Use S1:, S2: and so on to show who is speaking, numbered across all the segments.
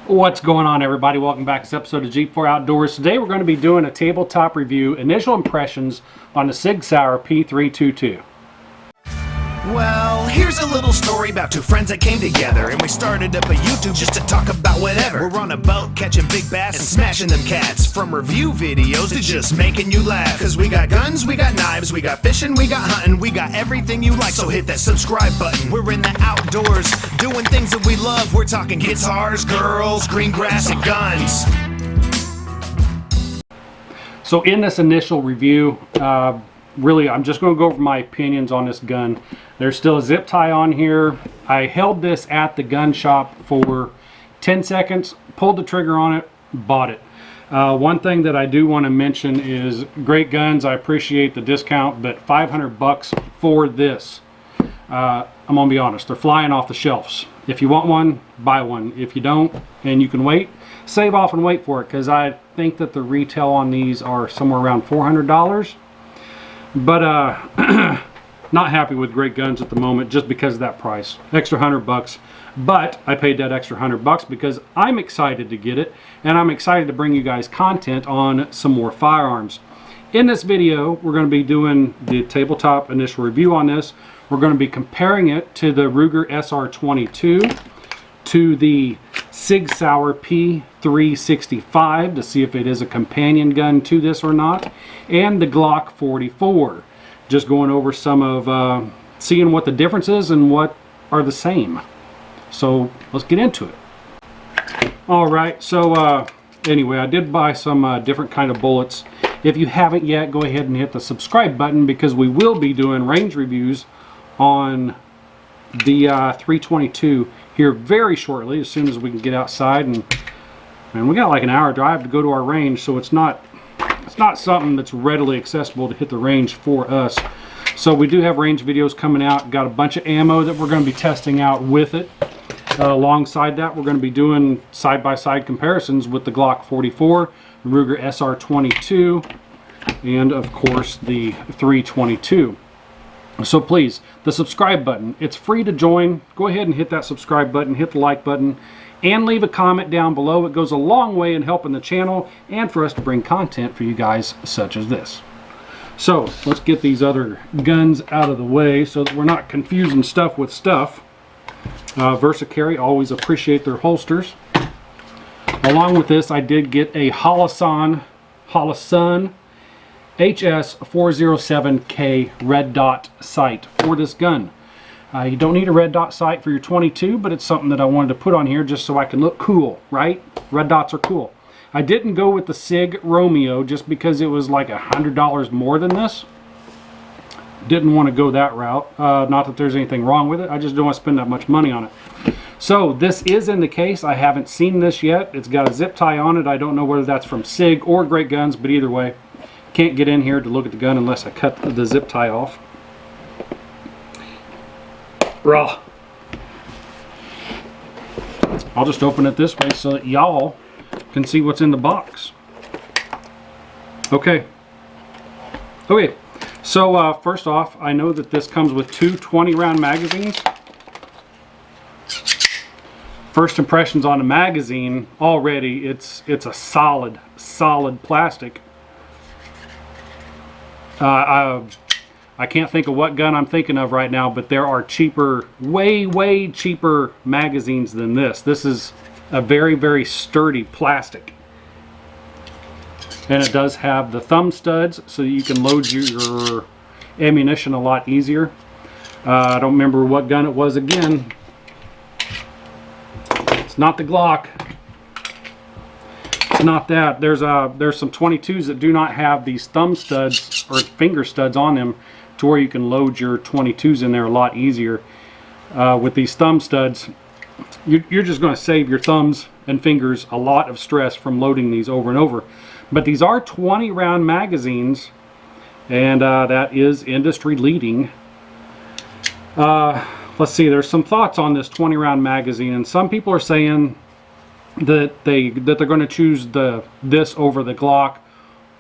S1: What's going on, everybody? Welcome back to this episode of G4 Outdoors. Today we're going to be doing a tabletop review, initial impressions on the Sig Sauer P322.
S2: Well, here's a little story about two friends that came together, and we started up a YouTube just to talk about whatever. We're on a boat catching big bass and smashing them cats, from review videos to just making you laugh. Cause we got guns, we got knives, we got fishing, we got hunting, we got everything you like, so hit that subscribe button. We're in the outdoors, doing things that we love. We're talking guitars, girls, green grass, and guns.
S1: So in this initial review, really, I'm just going to go over my opinions on this gun. There's still a zip tie on here. I held this at the gun shop for 10 seconds, pulled the trigger on it, bought it. One thing that I do want to mention is great guns. I appreciate the discount, but 500 bucks for this. I'm going to be honest, they're flying off the shelves. If you want one, buy one. If you don't, and you can wait, save off and wait for it, because I think that the retail on these are somewhere around $400. But not happy with great guns at the moment just because of that price. Extra 100 bucks. But I paid that extra 100 bucks because I'm excited to get it, and I'm excited to bring you guys content on some more firearms. In this video, we're going to be doing the tabletop initial review on this. We're going to be comparing it to the Ruger SR22, to the Sig Sauer P365 to see if it is a companion gun to this or not, and the Glock 44. Just going over some of seeing what the difference is and what are the same. So let's get into it. All right, so anyway, I did buy some different kind of bullets. If you haven't yet, go ahead and hit the subscribe button, because we will be doing range reviews on the 322 here very shortly, as soon as we can get outside. And we got like an hour drive to go to our range, so it's not something that's readily accessible to hit the range for us. So we do have range videos coming out. Got a bunch of ammo that we're going to be testing out with it. Alongside that, we're going to be doing side-by-side comparisons with the Glock 44, the Ruger SR22, and of course the 322. So please, the subscribe button, it's free to join. Go ahead and hit that subscribe button, hit the like button, and leave a comment down below. It goes a long way in helping the channel and for us to bring content for you guys such as this. So let's get these other guns out of the way so that we're not confusing stuff with stuff. Versacarry, always appreciate their holsters. Along with this, I did get a Holosun HS407K red dot sight for this gun. You don't need a red dot sight for your 22, but it's something that I wanted to put on here just so I can look cool, right? Red dots are cool. I didn't go with the Sig Romeo just because it was like $100 more than this. Didn't want to go that route. Not that there's anything wrong with it. I just don't want to spend that much money on it. So this is in the case. I haven't seen this yet. It's got a zip tie on it. I don't know whether that's from Sig or Great Guns, but either way, can't get in here to look at the gun unless I cut the zip tie off. Raw. I'll just open it this way so that y'all can see what's in the box. Okay. So first off, I know that this comes with two 20-round magazines. First impressions on the magazine, already it's a solid plastic. I can't think of what gun I'm thinking of right now, but there are cheaper, way cheaper magazines than this. This is a very sturdy plastic. And it does have the thumb studs so that you can load your ammunition a lot easier. I don't remember what gun it was again. It's not the Glock. It's not that. There's some 22s that do not have these thumb studs or finger studs on them, to where you can load your 22s in there a lot easier. With these thumb studs, you're just going to save your thumbs and fingers a lot of stress from loading these over and over. But these are 20-round magazines, and that is industry leading. Let's see, there's some thoughts on this 20-round magazine, and some people are saying that they're going to choose this over the Glock,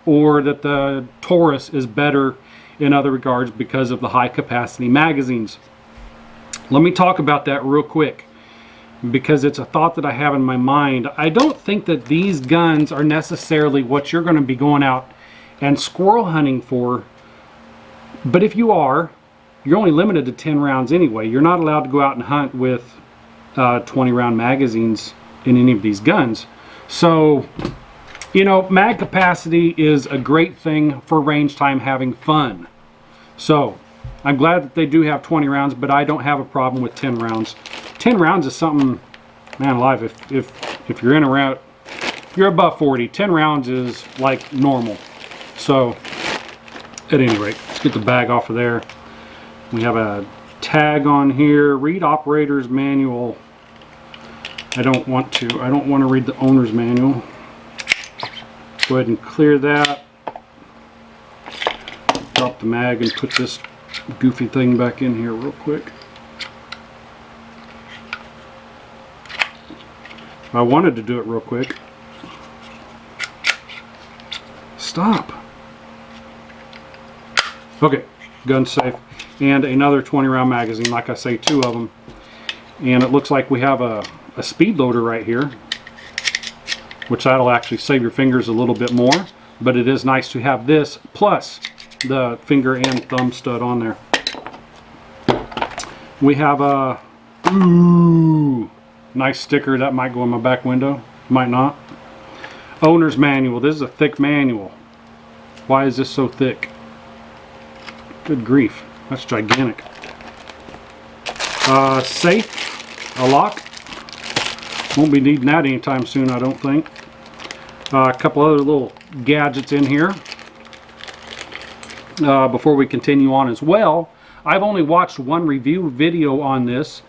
S1: or that the Taurus is better in other regards because of the high capacity magazines. Let me talk about that real quick. because it's a thought that I have in my mind. I don't think that these guns are necessarily what you're going to be going out and squirrel hunting for. But if you are, you're only limited to 10 rounds anyway. You're not allowed to go out and hunt with 20 round magazines in any of these guns. So, you know, mag capacity is a great thing for range time, having fun. So I'm glad that they do have 20 rounds, but I don't have a problem with 10 rounds. 10 rounds is something, man alive, if you're in around, if you're above 40, 10 rounds is like normal. So at any rate, let's get the bag off of there. We have a tag on here, read operator's manual. I don't want to read the owner's manual. Go ahead and clear that. Drop the mag and put this goofy thing back in here real quick. I wanted to do it real quick. Stop. Okay, gun's safe. And another 20 round magazine, like I say, 2 of them. And it looks like we have a speed loader right here, which that'll actually save your fingers a little bit more, but it is nice to have this plus the finger and thumb stud on there. We have a nice sticker that might go in my back window, might not. Owner's manual. This is a thick manual. Why is this so thick? Good grief, that's gigantic. Safe, a lock. Won't be needing that anytime soon, I don't think. A couple other little gadgets in here. Before we continue on as well, I've only watched one review video on this,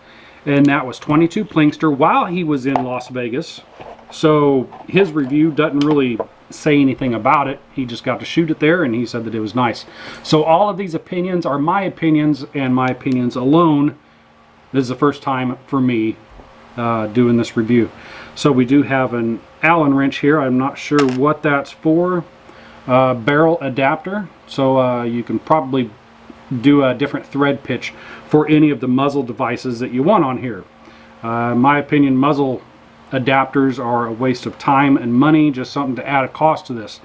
S1: and that was 22 Plinkster while he was in Las Vegas. So his review doesn't really say anything about it. He just got to shoot it there and he said that it was nice. So all of these opinions are my opinions and my opinions alone. This is the first time for me doing this review. So we do have an Allen wrench here. I'm not sure what that's for. Barrel adapter, so you can probably do a different thread pitch for any of the muzzle devices that you want on here. In my opinion, muzzle adapters are a waste of time and money, just something to add a cost to this.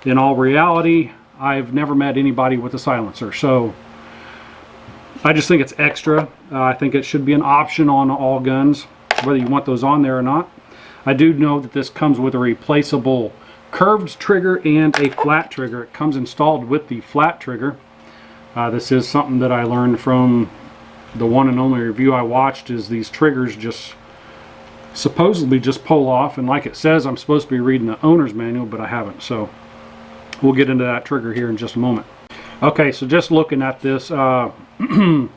S1: In all reality, I've never met anybody with a silencer, so I just think it's extra. I think it should be an option on all guns, whether you want those on there or not. I do know that this comes with a replaceable curved trigger and a flat trigger. It comes installed with the flat trigger. This is something that I learned from the one and only review I watched, is these triggers just supposedly just pull off, and like it says, I'm supposed to be reading the owner's manual, but I haven't. So we'll get into that trigger here in just a moment. Okay, so just looking at this, when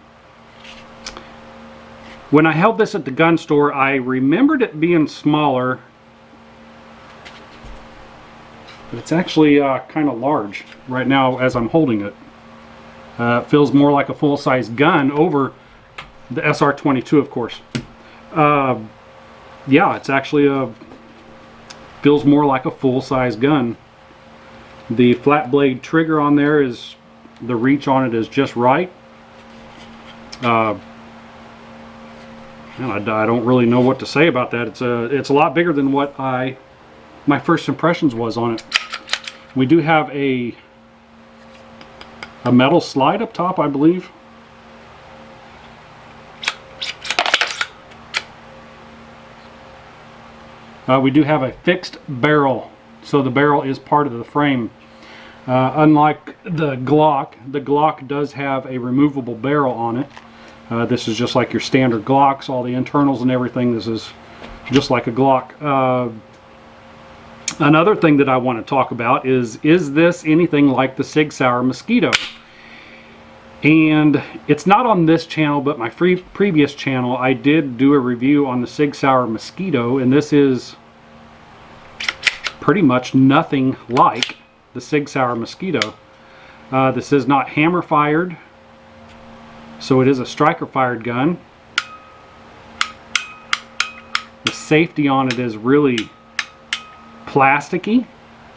S1: I held this at the gun store, I remembered it being smaller, but it's actually kind of large right now as I'm holding it. It feels more like a full-size gun over the SR22, of course. Yeah, it's actually feels more like a full-size gun. The flat blade trigger on there is, the reach on it is just right. I don't really know what to say about that. It's a lot bigger than what my first impressions was on it. We do have a metal slide up top, I believe. We do have a fixed barrel, so the barrel is part of the frame. Unlike the Glock does have a removable barrel on it. This is just like your standard Glocks, all the internals and everything. This is just like a Glock. Another thing that I want to talk about is this anything like the Sig Sauer Mosquito? And it's not on this channel, but my previous channel, I did do a review on the Sig Sauer Mosquito, and this is pretty much nothing like the Sig Sauer Mosquito. This is not hammer fired, so it is a striker fired gun. The safety on it is really plasticky,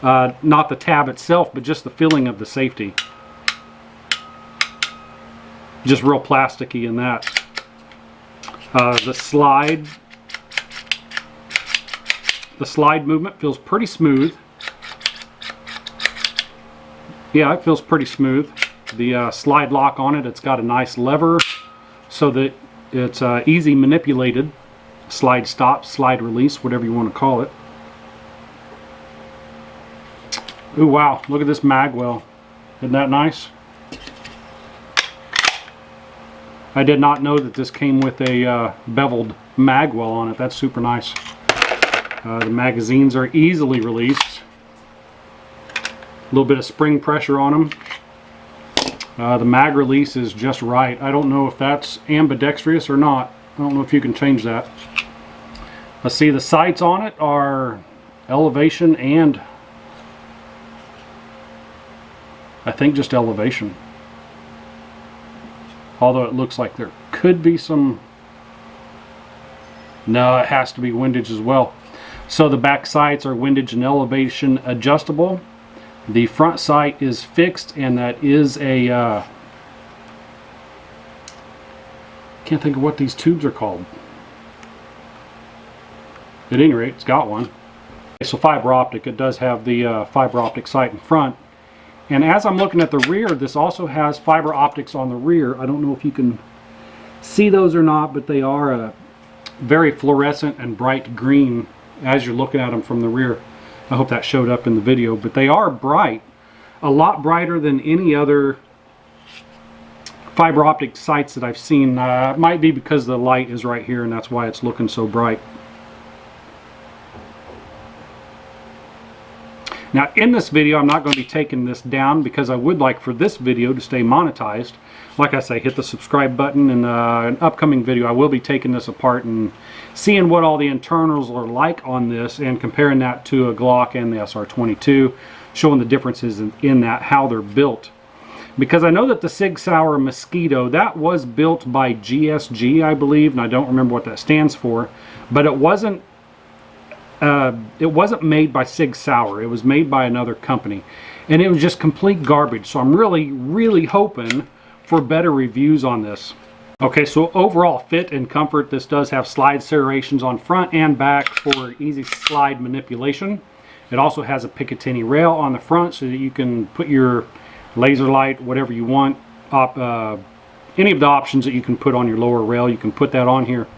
S1: not the tab itself, but just the feeling of the safety. Just real plasticky in that. The slide The slide movement feels pretty smooth. Yeah, it feels pretty smooth. The slide lock on it, it's got a nice lever so that it's easy manipulated. Slide stop, slide release, whatever you want to call it. Ooh, wow, look at this mag well. Isn't that nice? I did not know that this came with a beveled mag well on it. That's super nice. The magazines are easily released. A little bit of spring pressure on them. The mag release is just right. I don't know if that's ambidextrous or not. I don't know if you can change that. Let's see, the sights on it are elevation and I think just elevation. Although it looks like there could be some... No, it has to be windage as well. So the back sights are windage and elevation adjustable. The front sight is fixed, and that is a... can't think of what these tubes are called. At any rate, it's got one. So fiber optic, it does have the fiber optic sight in front. And as I'm looking at the rear, this also has fiber optics on the rear. I don't know if you can see those or not, but they are a very fluorescent and bright green as you're looking at them from the rear. I hope that showed up in the video, but they are bright. A lot brighter than any other fiber optic sights that I've seen. It might be because the light is right here and that's why it's looking so bright. Now in this video I'm not going to be taking this down because I would like for this video to stay monetized. Like I say, hit the subscribe button, and an upcoming video I will be taking this apart and seeing what all the internals are like on this and comparing that to a Glock and the SR22, showing the differences in that, how they're built. Because I know that the Sig Sauer Mosquito, that was built by GSG, I believe, and I don't remember what that stands for, but it wasn't made by Sig Sauer. It was made by another company, and it was just complete garbage. So I'm really hoping for better reviews on this. Okay, so overall fit and comfort, this does have slide serrations on front and back for easy slide manipulation. It also has a Picatinny rail on the front so that you can put your laser light, whatever you want, any of the options that you can put on your lower rail, you can put that on here.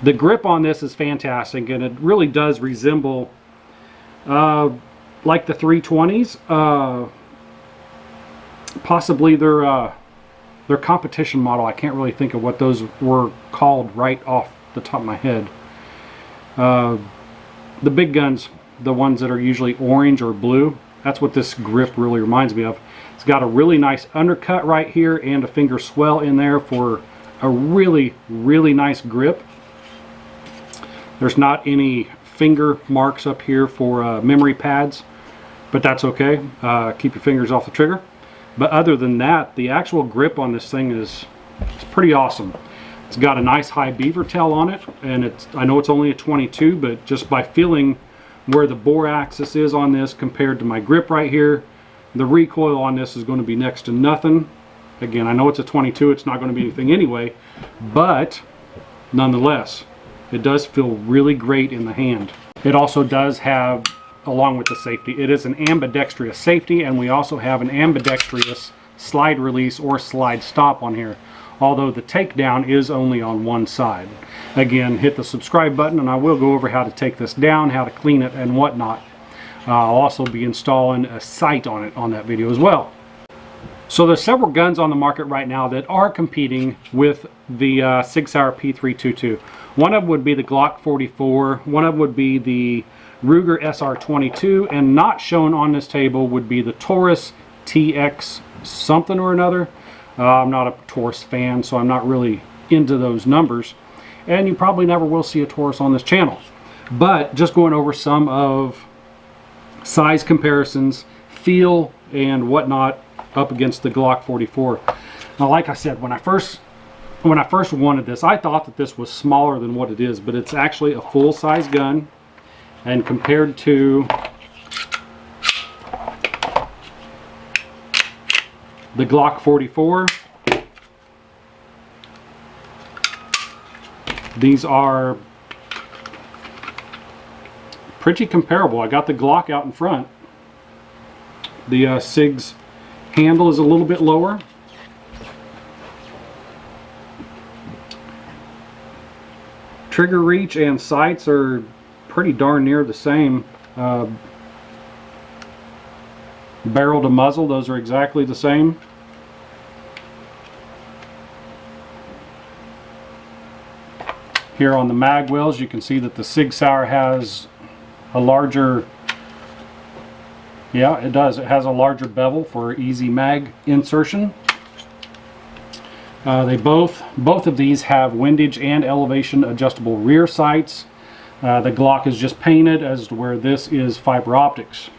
S1: The grip on this is fantastic, and it really does resemble like the 320s, possibly their competition model. I can't really think of what those were called right off the top of my head. The big guns, the ones that are usually orange or blue, that's what this grip really reminds me of. It's got a really nice undercut right here and a finger swell in there for a really nice grip. There's not any finger marks up here for memory pads, but that's okay. Keep your fingers off the trigger. But other than that, the actual grip on this thing is pretty awesome. It's got a nice high beaver tail on it, and I know it's only a 22, but just by feeling where the bore axis is on this compared to my grip right here, the recoil on this is going to be next to nothing. Again, I know it's a 22, it's not going to be anything anyway, but nonetheless, it does feel really great in the hand. It also does have, along with the safety, it is an ambidextrous safety, and we also have an ambidextrous slide release or slide stop on here, although the takedown is only on one side. Again, hit the subscribe button and I will go over how to take this down, how to clean it and whatnot. I'll also be installing a sight on it on that video as well. So there's several guns on the market right now that are competing with the Sig Sauer P322. One of them would be the Glock 44, one of them would be the Ruger SR22, and not shown on this table would be the Taurus TX something or another. I'm not a Taurus fan, so I'm not really into those numbers, and you probably never will see a Taurus on this channel. But just going over some of size comparisons, feel, and whatnot up against the Glock 44. Now, like I said, when I first wanted this, I thought that this was smaller than what it is, but it's actually a full-size gun. And compared to the Glock 44, these are pretty comparable. I got the Glock out in front. The Sig's handle is a little bit lower. Trigger reach and sights are pretty darn near the same. Barrel to muzzle, those are exactly the same. Here on the mag wells, you can see that the Sig Sauer has a larger, yeah, it does. It has a larger bevel for easy mag insertion. Both of these have windage and elevation adjustable rear sights. The Glock is just painted, as to where this is fiber optics.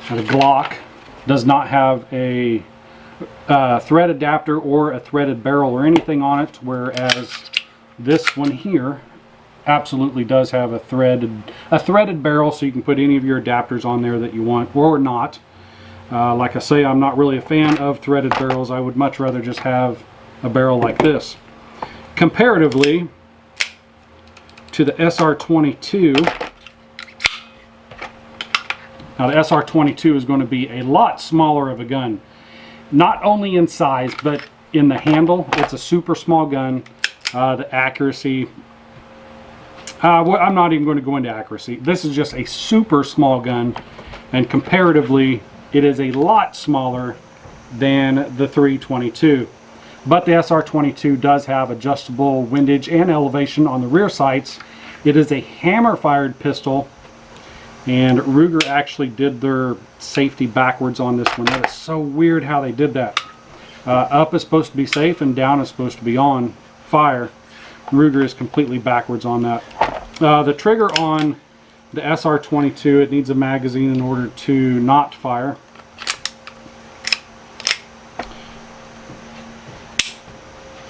S1: Now, the Glock does not have a thread adapter or a threaded barrel or anything on it, whereas this one here absolutely does have a threaded barrel, so you can put any of your adapters on there that you want or not. Like I say, I'm not really a fan of threaded barrels. I would much rather just have a barrel like this. Comparatively to the SR22, now the SR22 is going to be a lot smaller of a gun. Not only in size, but in the handle. It's a super small gun. The accuracy, I'm not even going to go into accuracy. This is just a super small gun, and comparatively it is a lot smaller than the 322. But the SR22 does have adjustable windage and elevation on the rear sights. It is a hammer fired pistol, and Ruger actually did their safety backwards on this one. That is so weird how they did that. Up is supposed to be safe and down is supposed to be on fire. Ruger is completely backwards on that. The trigger on the SR22, it needs a magazine in order to not fire.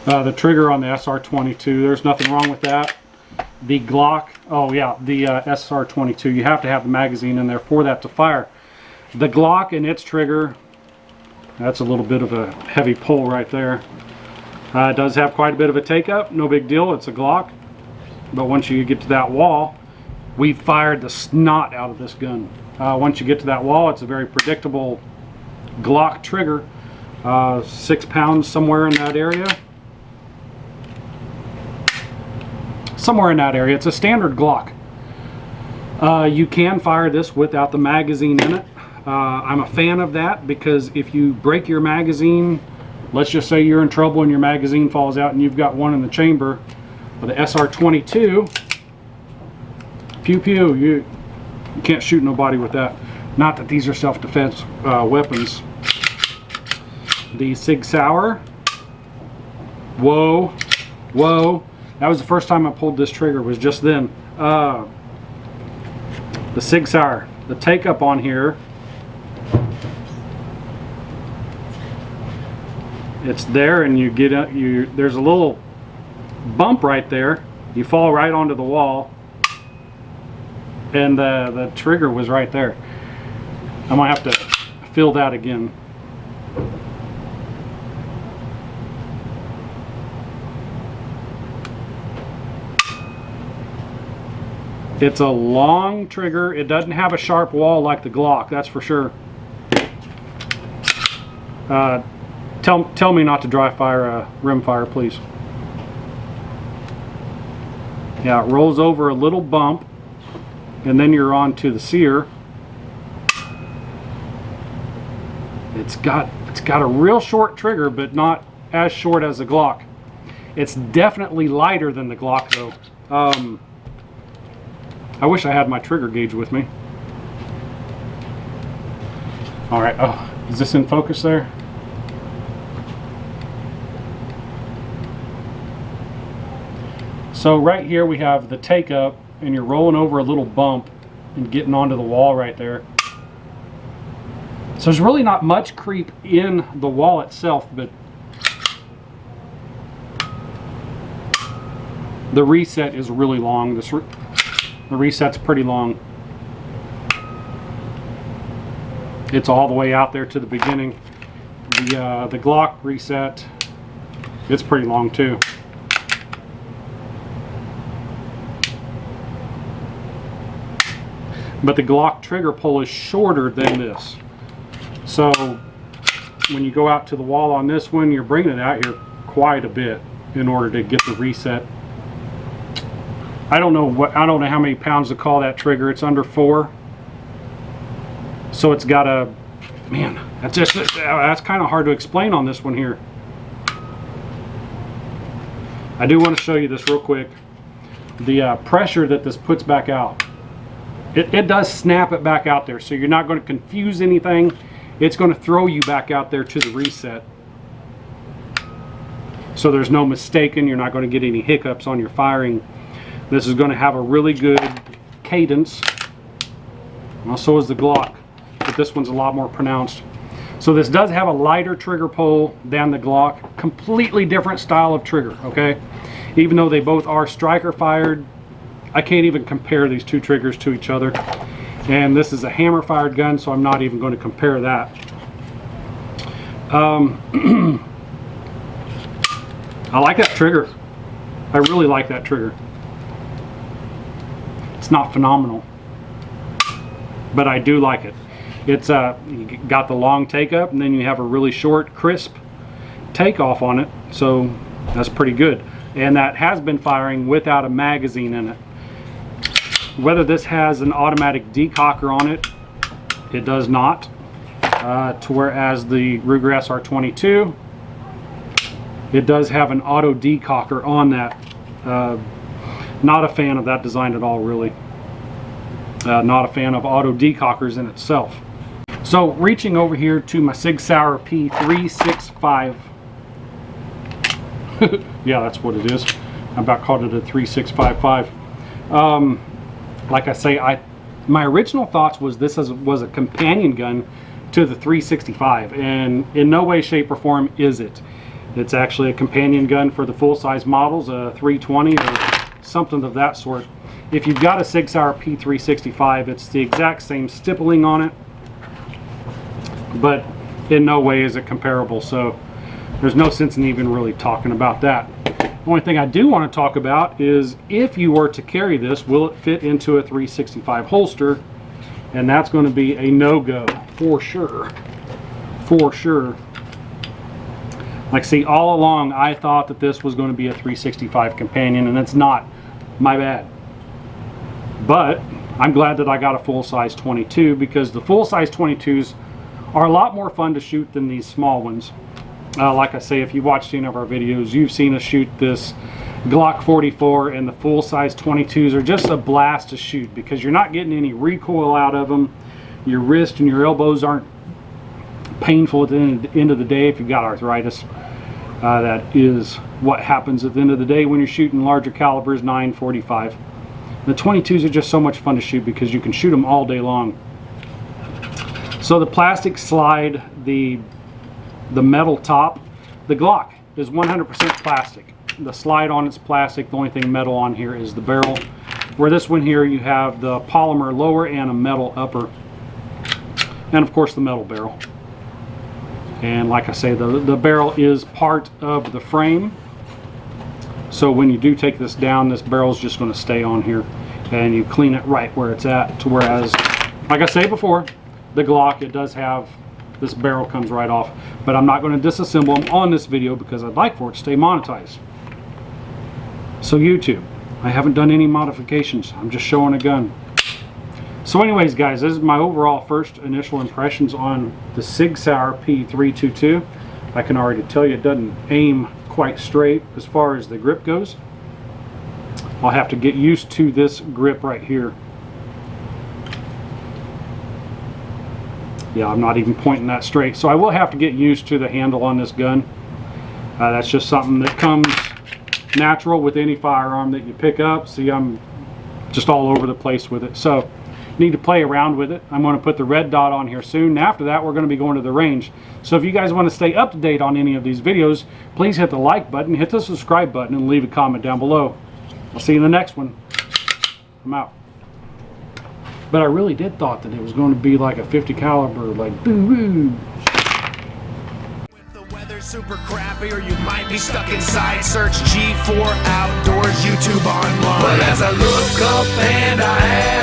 S1: The trigger on the SR22, there's nothing wrong with that. The Glock, oh yeah, the SR22, you have to have the magazine in there for that to fire. The Glock and its trigger, that's a little bit of a heavy pull right there. It does have quite a bit of a take up, no big deal, it's a Glock. But once you get to that wall, we fired the snot out of this gun. Once you get to that wall, it's a very predictable Glock trigger. 6 pounds somewhere in that area. Somewhere in that area. It's a standard Glock. You can fire this without the magazine in it. I'm a fan of that, because if you break your magazine, let's just say you're in trouble and your magazine falls out and you've got one in the chamber, with the SR22, pew pew, you can't shoot nobody with that. Not that these are self-defense weapons. The Sig Sauer, whoa, whoa. That was the first time I pulled this trigger, was just then. The Sig Sauer, the take up on here, it's there, and you get there's a little bump right there. You fall right onto the wall, and the trigger was right there. I might have to fill that again. It's a long trigger. It doesn't have a sharp wall like the Glock, that's for sure. Tell me not to dry fire a rim fire, please. Yeah, it rolls over a little bump, and then you're on to the sear. It's got a real short trigger, but not as short as the Glock. It's definitely lighter than the Glock, though. I wish I had my trigger gauge with me. All right. Oh, is this in focus there? So right here we have the take up, and you're rolling over a little bump and getting onto the wall right there. So there's really not much creep in the wall itself, but the reset is really long. The reset's pretty long. It's all the way out there to the beginning. The Glock reset, it's pretty long too. but the Glock trigger pull is shorter than this. So when you go out to the wall on this one, you're bringing it out here quite a bit in order to get the reset. I don't know how many pounds to call that trigger. It's under 4. So it's got a, man, that's kind of hard to explain on this one here. I do want to show you this real quick. The pressure that this puts back out. It does snap it back out there, so you're not going to confuse anything. It's going to throw you back out there to the reset. So there's no mistaking. You're not going to get any hiccups on your firing. This is going to have a really good cadence. Well, so is the Glock, but this one's a lot more pronounced. So this does have a lighter trigger pull than the Glock. Completely different style of trigger, okay? Even though they both are striker fired, I can't even compare these two triggers to each other. And this is a hammer fired gun, so I'm not even going to compare that. I like that trigger. I really like that trigger. It's not phenomenal, but I do like it. It's you got the long take up, and then you have a really short, crisp takeoff on it, so that's pretty good. And that has been firing without a magazine in it. Whether this has an automatic decocker on it, it does not. To whereas the Ruger SR22, it does have an auto decocker on that. Not a fan of that design at all, really. Not a fan of auto decockers in itself. So reaching over here to my Sig Sauer P365. Yeah, that's what it is. I about called it a 3655. Like I say, my original thoughts was this was a companion gun to the 365, and in no way, shape, or form is it. It's actually a companion gun for the full-size models, a 320 or something of that sort. If you've got a Sig Sauer P365, it's the exact same stippling on it, but in no way is it comparable, so there's no sense in even really talking about that. The only thing I do want to talk about is if you were to carry this, will it fit into a 365 holster? And that's going to be a no-go for sure. For sure. Like, see, all along I thought that this was going to be a 365 companion, and it's not. My bad. But I'm glad that I got a full-size 22, because the full-size 22s are a lot more fun to shoot than these small ones. Like I say, if you've watched any of our videos, you've seen us shoot this Glock 44, and the full-size 22s are just a blast to shoot because you're not getting any recoil out of them. Your wrist and your elbows aren't painful at the end of the day if you've got arthritis. That is what happens at the end of the day when you're shooting larger calibers, 9.45. The 22s are just so much fun to shoot because you can shoot them all day long. So the plastic slide, the metal top, the Glock is 100% plastic. The slide on it's plastic. The only thing metal on here is the barrel. Where this one here, you have the polymer lower and a metal upper, and of course the metal barrel. And like I say, the barrel is part of the frame, so when you do take this down, this barrel is just going to stay on here, and you clean it right where it's at. To whereas, like I say before, the Glock, it does have, this barrel comes right off, but I'm not going to disassemble them on this video because I'd like for it to stay monetized. So YouTube, I haven't done any modifications. I'm just showing a gun. So anyways, guys, this is my overall first initial impressions on the Sig Sauer P322. I can already tell you it doesn't aim quite straight as far as the grip goes. I'll have to get used to this grip right here. Yeah, I'm not even pointing that straight. So I will have to get used to the handle on this gun. That's just something that comes natural with any firearm that you pick up. See, I'm just all over the place with it. So need to play around with it. I'm going to put the red dot on here soon. And after that, we're going to be going to the range. So if you guys want to stay up to date on any of these videos, please hit the like button, hit the subscribe button, and leave a comment down below. I'll see you in the next one. I'm out. But I really did thought that it was going to be like a 50 caliber, like boo-boo.
S2: Super crappy, or you might be stuck inside. Search G4 Outdoors YouTube online. But as I look up and I